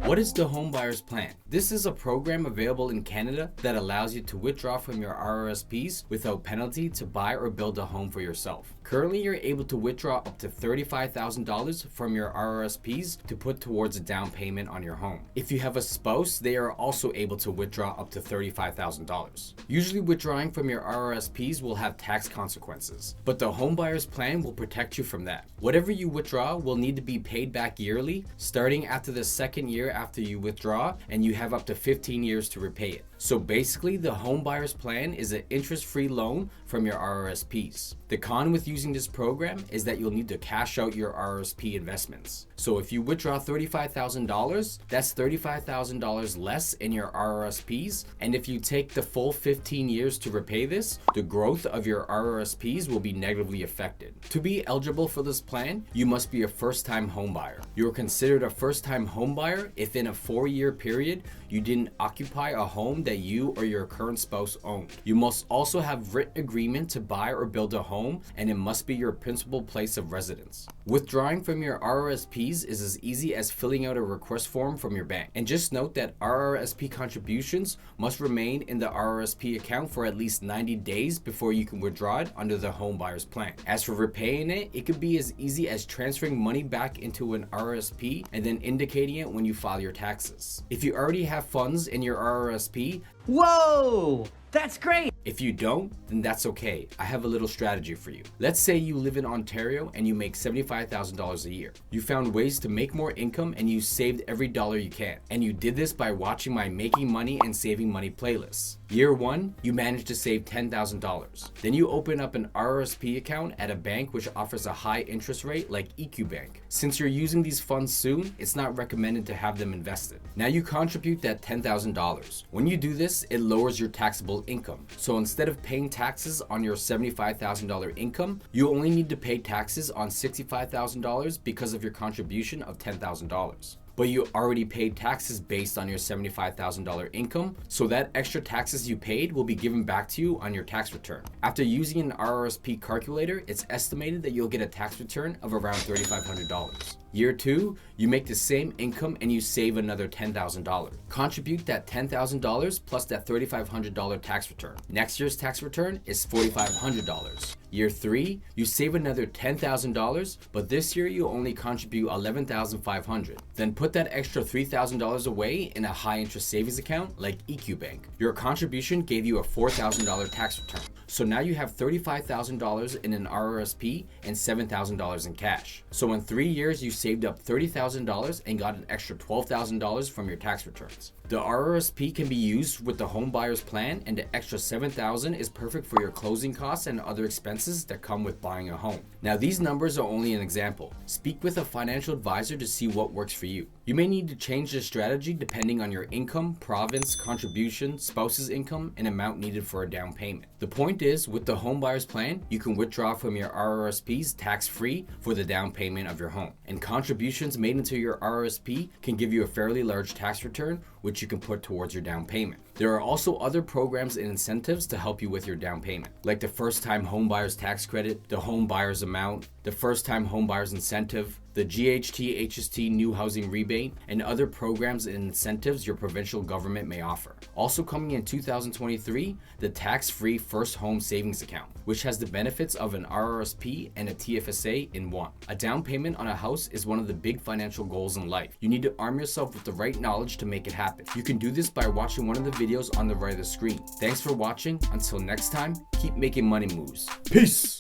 What is the Home Buyers Plan? This is a program available in Canada that allows you to withdraw from your RRSPs without penalty to buy or build a home for yourself. Currently, you're able to withdraw up to $35,000 from your RRSPs to put towards a down payment on your home. If you have a spouse, they are also able to withdraw up to $35,000. Usually, withdrawing from your RRSPs will have tax consequences, but the Home Buyers Plan will protect you from that. Whatever you withdraw will need to be paid back yearly, starting after the second year after you withdraw, and you have up to 15 years to repay it. So basically, the Home Buyers Plan is an interest-free loan from your RRSPs. The con with using this program is that you'll need to cash out your RRSP investments. So if you withdraw $35,000, that's $35,000 less in your RRSPs. And if you take the full 15 years to repay this, the growth of your RRSPs will be negatively affected. To be eligible for this plan, you must be a first-time home buyer. You're considered a first-time home buyer if in a 4-year period you didn't occupy a home that you or your current spouse owned. You must also have written agreement to buy or build a home, and it must be your principal place of residence. Withdrawing from your RRSPs is as easy as filling out a request form from your bank. And just note that RRSP contributions must remain in the RRSP account for at least 90 days before you can withdraw it under the Home Buyers Plan. As for repaying it, it could be as easy as transferring money back into an RRSP and then indicating it when you file your taxes. If you already have funds in your RRSP, Whoa! That's great! if you don't, then that's okay. I have a little strategy for you. Let's say you live in Ontario and you make $75,000 a year. You found ways to make more income and you saved every dollar you can. And you did this by watching my Making Money and Saving Money playlists. Year 1, you managed to save $10,000. Then you open up an RRSP account at a bank which offers a high interest rate like EQ Bank. Since you're using these funds soon, it's not recommended to have them invested. Now you contribute that $10,000. When you do this, it lowers your taxable income. So instead of paying taxes on your $75,000 income, you only need to pay taxes on $65,000 because of your contribution of $10,000. But you already paid taxes based on your $75,000 income, so that extra taxes you paid will be given back to you on your tax return. After using an RRSP calculator, it's estimated that you'll get a tax return of around $3,500. Year 2, you make the same income and you save another $10,000. Contribute that $10,000 plus that $3,500 tax return. Next year's tax return is $4,500. Year 3, you save another $10,000, but this year you only contribute $11,500. Then put that extra $3,000 away in a high interest savings account like EQ Bank. Your contribution gave you a $4,000 tax return. So now you have $35,000 in an RRSP and $7,000 in cash. So in 3 years, you saved up $30,000 and got an extra $12,000 from your tax returns. The RRSP can be used with the Home Buyers Plan, and the extra $7,000 is perfect for your closing costs and other expenses that come with buying a home. Now, these numbers are only an example. Speak with a financial advisor to see what works for you. You may need to change the strategy depending on your income, province, contribution, spouse's income, and amount needed for a down payment. The point is, with the Home Buyers Plan, you can withdraw from your RRSPs tax-free for the down payment of your home. And contributions made into your RRSP can give you a fairly large tax return, which you can put towards your down payment. There are also other programs and incentives to help you with your down payment, like the First-Time Home Buyers Tax Credit, the Home Buyers Amount, the First-Time Home Buyers Incentive, the GHT/HST New Housing Rebate, and other programs and incentives your provincial government may offer. Also coming in 2023, the tax-free First Home Savings Account, which has the benefits of an RRSP and a TFSA in one. A down payment on a house is one of the big financial goals in life. You need to arm yourself with the right knowledge to make it happen. You can do this by watching one of the videos on the right of the screen. Thanks for watching. Until next time, keep making money moves. Peace!